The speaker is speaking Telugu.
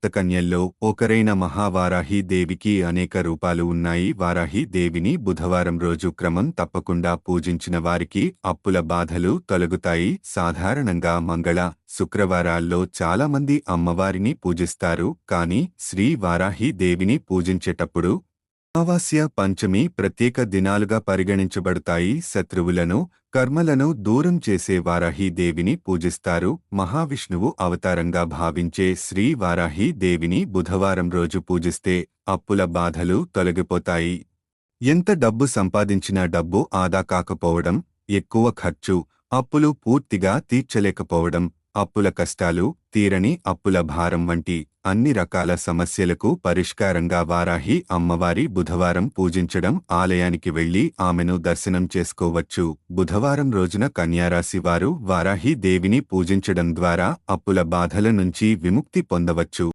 సప్తకన్యల్లో ఒకరైన మహావారాహి దేవికి అనేక రూపాలు ఉన్నాయి. వారాహి దేవిని బుధవారం రోజు క్రమం తప్పకుండా పూజించిన వారికి అప్పుల బాధలు తొలగుతాయి. సాధారణంగా మంగళ, శుక్రవారాల్లో చాలామంది అమ్మవారిని పూజిస్తారు. కానీ శ్రీ వారాహి దేవిని పూజించేటప్పుడు అమావాస్య, పంచమి ప్రత్యేక దినాలుగా పరిగణించబడతాయి. శత్రువులను, కర్మలను దూరం చేసే వారాహి దేవిని పూజిస్తారు. మహావిష్ణువు అవతారంగా భావించే శ్రీ వారాహి దేవిని బుధవారం రోజు పూజిస్తే అప్పుల బాధలు తొలగిపోతాయి. ఎంత డబ్బు సంపాదించినా డబ్బు ఆదా కాకపోవడం, ఎక్కువ ఖర్చు, అప్పులు పూర్తిగా తీర్చలేకపోవడం, అప్పుల కష్టాలు, తీరని అప్పుల భారం వంటి అన్ని రకాల సమస్యలకు పరిష్కారంగా వారాహి అమ్మవారి బుధవారం పూజించడం. ఆలయానికి వెళ్లి ఆమెను దర్శనం చేసుకోవచ్చు. బుధవారం రోజున కన్యారాశి వారు వారాహి దేవిని పూజించడం ద్వారా అప్పుల బాధల నుంచి విముక్తి పొందవచ్చు.